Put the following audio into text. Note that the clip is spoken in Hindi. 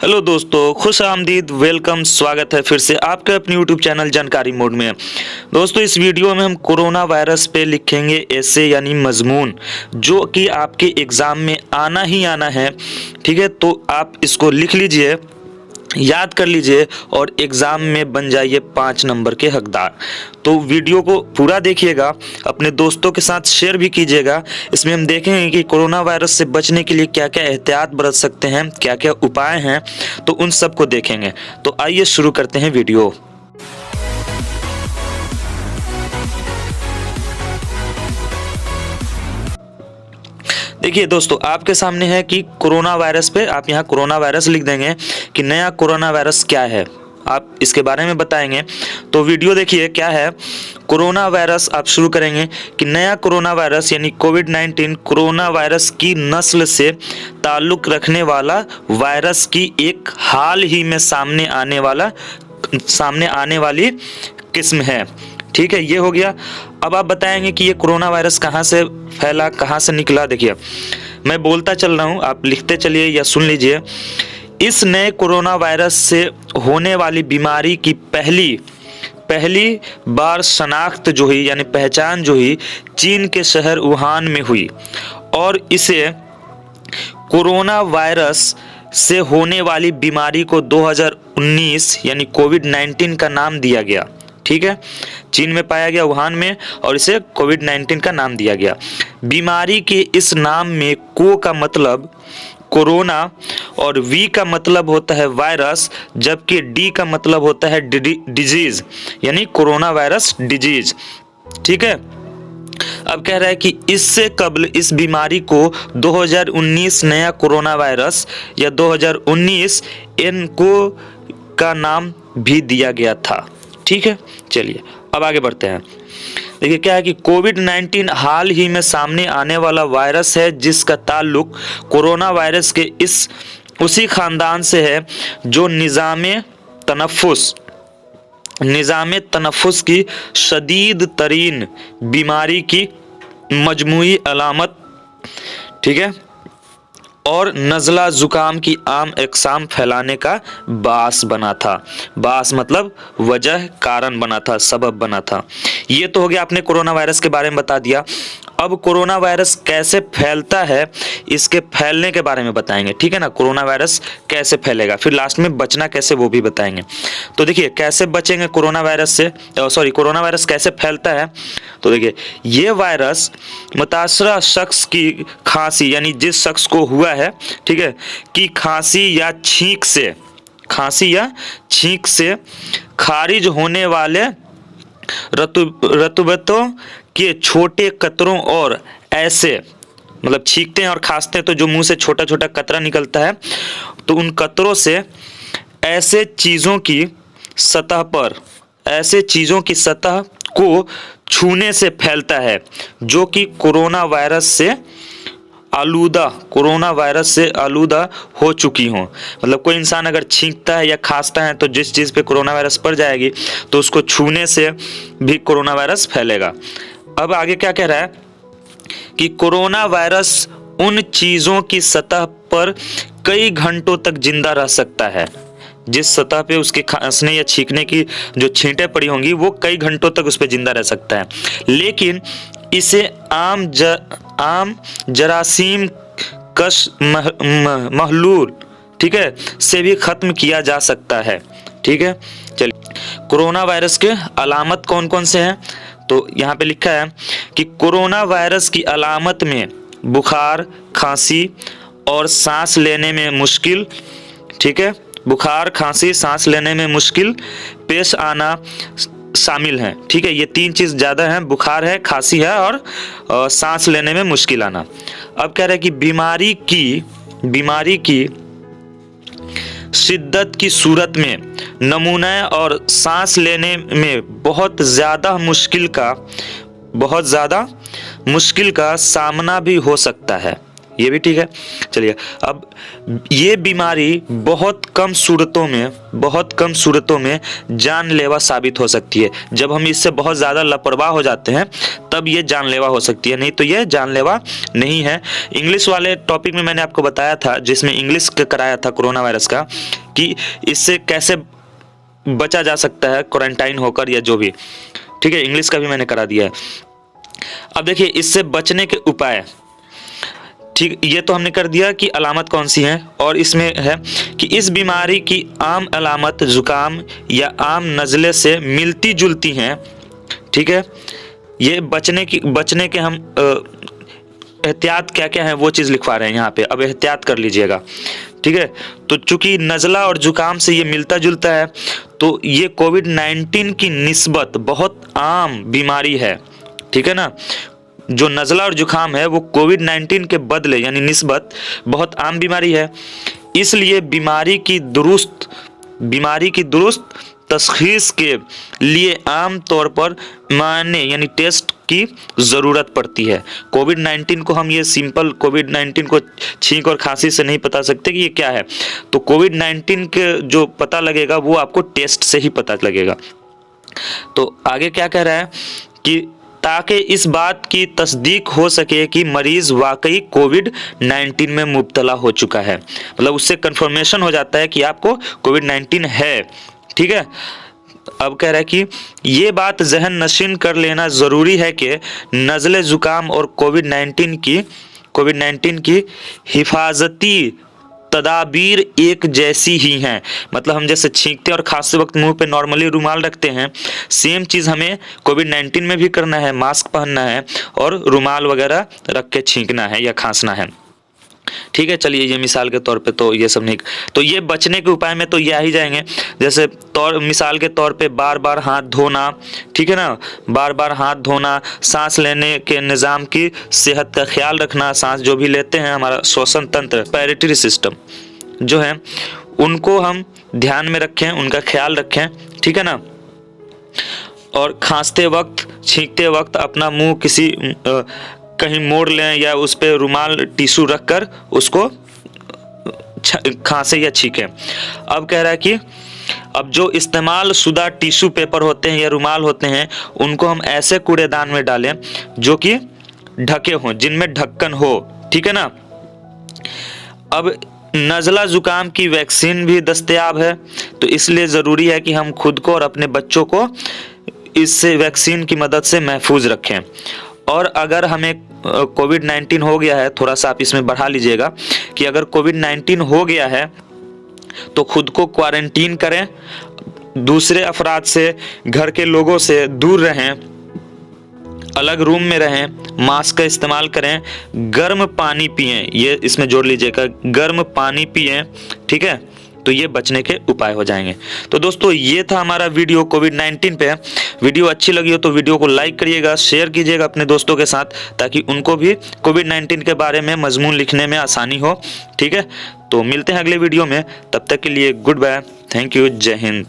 हेलो दोस्तों, खुश आमदीद, वेलकम, स्वागत है फिर से आपके अपने यूट्यूब चैनल जानकारी मोड में। दोस्तों, इस वीडियो में हम कोरोना वायरस पे लिखेंगे ऐसे यानी मजमून जो कि आपके एग्ज़ाम में आना ही आना है। ठीक है, तो आप इसको लिख लीजिए, याद कर लीजिए और एग्ज़ाम में बन जाइए 5 नंबर के हकदार। तो वीडियो को पूरा देखिएगा, अपने दोस्तों के साथ शेयर भी कीजिएगा। इसमें हम देखेंगे कि कोरोना वायरस से बचने के लिए क्या क्या एहतियात बरत सकते हैं, क्या क्या उपाय हैं, तो उन सब को देखेंगे। तो आइए शुरू करते हैं वीडियो। देखिए दोस्तों, आपके सामने है कि कोरोना वायरस पे आप यहाँ कोरोना वायरस लिख देंगे कि नया कोरोना वायरस क्या है, आप इसके बारे में बताएंगे। तो वीडियो देखिए क्या है। कोरोना वायरस आप शुरू करेंगे कि नया कोरोना वायरस यानी कोविड-19 कोरोना वायरस की नस्ल से ताल्लुक़ रखने वाला वायरस की एक हाल ही में सामने आने वाली किस्म है। ठीक है, ये हो गया। अब आप बताएंगे कि ये कोरोना वायरस कहाँ से फैला, कहाँ से निकला। देखिए, मैं बोलता चल रहा हूँ, आप लिखते चलिए या सुन लीजिए। इस नए कोरोना वायरस से होने वाली बीमारी की पहली बार शनाख्त जो हुई यानी पहचान जो हुई चीन के शहर वुहान में हुई और इसे कोरोना वायरस से होने वाली बीमारी को 2019 यानी कोविड-19 का नाम दिया गया। ठीक है, चीन में पाया गया, वुहान में, और इसे कोविड-19 का नाम दिया गया। बीमारी के इस नाम में को का मतलब कोरोना और वी का मतलब होता है वायरस, जबकि डी का मतलब होता है डिजीज यानी कोरोना वायरस डिजीज। ठीक है, अब कह रहा है कि इससे कबल इस बीमारी को 2019 नया कोरोना वायरस या 2019 एनको का नाम भी दिया गया था। ठीक है, चलिए अब आगे बढ़ते हैं। देखिए क्या है कि कोविड-19 हाल ही में सामने आने वाला वायरस है जिसका ताल्लुक कोरोना वायरस के उसी खानदान से है जो निज़ाम तनफ्फुस की शदीद तरीन बीमारी की मजमूई अलामत, ठीक है, और नज़ला ज़ुकाम की आम अक़साम फैलाने का बास बना था। बास मतलब वजह, कारण बना था, सबब बना था। ये तो हो गया, आपने कोरोना वायरस के बारे में बता दिया। अब कोरोना वायरस कैसे फैलता है, इसके फैलने के बारे में बताएंगे। ठीक है ना, कोरोना वायरस कैसे फैलेगा, फिर लास्ट में बचना कैसे वो भी बताएंगे। तो देखिए कैसे बचेंगे कोरोना वायरस से, कोरोना वायरस कैसे फैलता है। तो देखिए, ये वायरस मुतासरा शख्स की खांसी यानी जिस शख्स को हुआ है, ठीक है, कि खांसी या छींक से खारिज होने वाले रतुबतों के छोटे कतरों और ऐसे मतलब छींकते हैं और खांसते हैं तो जो मुंह से छोटा छोटा कतरा निकलता है, तो उन कतरों से ऐसे चीज़ों की सतह को छूने से फैलता है जो कि कोरोना वायरस से आलूदा हो चुकी हों। मतलब कोई इंसान अगर छींकता है या खांसता है तो जिस चीज़ पे कोरोना वायरस पड़ जाएगी तो उसको छूने से भी कोरोना वायरस फैलेगा। अब आगे क्या कह रहा है कि कोरोना वायरस उन चीज़ों की सतह पर कई घंटों तक जिंदा रह सकता है। जिस सतह पे उसके खांसने या छींकने की जो छींटें पड़ी होंगी वो कई घंटों तक उस पर जिंदा रह सकता है, लेकिन इसे आम जरासीम कश महलूल, ठीक है, से भी ख़त्म किया जा सकता है। ठीक है, चलिए कोरोना वायरस के अलामत कौन कौन से हैं, तो यहाँ पे लिखा है कि कोरोना वायरस की अलामत में बुखार, खांसी और सांस लेने में मुश्किल, ठीक है, बुखार, खांसी, सांस लेने में मुश्किल पेश आना शामिल हैं। ठीक है, ये 3 चीज़ ज़्यादा हैं, बुखार है, खांसी है और सांस लेने में मुश्किल आना। अब कह रहे हैं कि बीमारी की शिद्दत की सूरत में नमूना और सांस लेने में बहुत ज़्यादा मुश्किल का सामना भी हो सकता है। ये भी ठीक है। चलिए, अब ये बीमारी बहुत कम सूरतों में जानलेवा साबित हो सकती है। जब हम इससे बहुत ज़्यादा लापरवाह हो जाते हैं तब ये जानलेवा हो सकती है, नहीं तो ये जानलेवा नहीं है। इंग्लिश वाले टॉपिक में मैंने आपको बताया था, जिसमें इंग्लिश का कराया था कोरोना वायरस का, कि इससे कैसे बचा जा सकता है क्वारंटाइन होकर या जो भी, ठीक है। इंग्लिश का भी मैंने करा दिया है। अब देखिए इससे बचने के उपाय, ठीक, ये तो हमने कर दिया कि अलामत कौन सी है, और इसमें है कि इस बीमारी की आम अलामत जुकाम या आम नज़ले से मिलती जुलती हैं, ठीक है। ये बचने के हम एहतियात क्या क्या है वो चीज़ लिखवा रहे हैं यहाँ पे, अब एहतियात कर लीजिएगा, ठीक है। तो चूंकि नज़ला और जुकाम से ये मिलता जुलता है, तो ये कोविड-19 की निस्बत बहुत आम बीमारी है, ठीक है ना। जो नज़ला और जुकाम है वो कोविड-19 के बदले यानी निस्बत बहुत आम बीमारी है। इसलिए बीमारी की दुरुस्त तशखीस के लिए आम तौर पर मायने यानी टेस्ट की ज़रूरत पड़ती है। कोविड-19 को हम ये सिंपल कोविड-19 को छींक और खांसी से नहीं बता सकते कि ये क्या है, तो कोविड-19 के जो पता लगेगा वो आपको टेस्ट से ही पता लगेगा। तो आगे क्या कह रहा है कि ताकि इस बात की तस्दीक हो सके कि मरीज़ वाकई कोविड-19 में मुब्तला हो चुका है, मतलब उससे कंफर्मेशन हो जाता है कि आपको कोविड-19 है, ठीक है। अब कह रहा है कि ये बात जहन नशीन कर लेना ज़रूरी है कि नज़ले ज़ुकाम और कोविड-19 की हिफाजती तदाबीर एक जैसी ही हैं। मतलब हम जैसे छींकते और खांसते वक्त मुंह पे नॉर्मली रुमाल रखते हैं, सेम चीज़ हमें कोविड-19 में भी करना है, मास्क पहनना है और रुमाल वगैरह रख के छींकना है या खांसना है, ठीक है। चलिए ये मिसाल के तौर पे तो ये सब नहीं, तो ये बचने के उपाय में तो ये आ ही जाएंगे। जैसे मिसाल के तौर पे बार बार हाथ धोना, ठीक है ना, बार बार हाथ धोना, सांस लेने के निज़ाम की सेहत का ख्याल रखना, सांस जो भी लेते हैं हमारा श्वसन तंत्र रेस्पिरेटरी सिस्टम जो है उनको हम ध्यान में रखें, उनका ख्याल रखें, ठीक है ना। और खांसते वक्त छींकते वक्त अपना मुंह किसी कहीं मोड़ लें या उस पर रुमाल टिश्यू रखकर उसको खांसे या छींकें। अब कह रहा है कि अब जो इस्तेमाल शुदा टिश्यू पेपर होते हैं या रुमाल होते हैं उनको हम ऐसे कूड़ेदान में डालें जो कि ढके हों, जिनमें ढक्कन हो, ठीक है ना। अब नज़ला ज़ुकाम की वैक्सीन भी दस्तयाब है, तो इसलिए ज़रूरी है कि हम खुद को और अपने बच्चों को इस वैक्सीन की मदद से महफूज रखें। और अगर हमें कोविड-19 हो गया है, थोड़ा सा आप इसमें बढ़ा लीजिएगा कि अगर कोविड-19 हो गया है तो खुद को क्वारंटीन करें, दूसरे अफराद से, घर के लोगों से दूर रहें, अलग रूम में रहें, मास्क का इस्तेमाल करें, गर्म पानी पिएं, ये इसमें जोड़ लीजिएगा, गर्म पानी पिएं, ठीक है। तो ये बचने के उपाय हो जाएंगे। तो दोस्तों ये था हमारा वीडियो कोविड-19 पे। वीडियो अच्छी लगी हो तो वीडियो को लाइक करिएगा, शेयर कीजिएगा अपने दोस्तों के साथ, ताकि उनको भी कोविड-19 के बारे में मजमून लिखने में आसानी हो, ठीक है। तो मिलते हैं अगले वीडियो में, तब तक के लिए गुड बाय, थैंक यू, जय हिंद।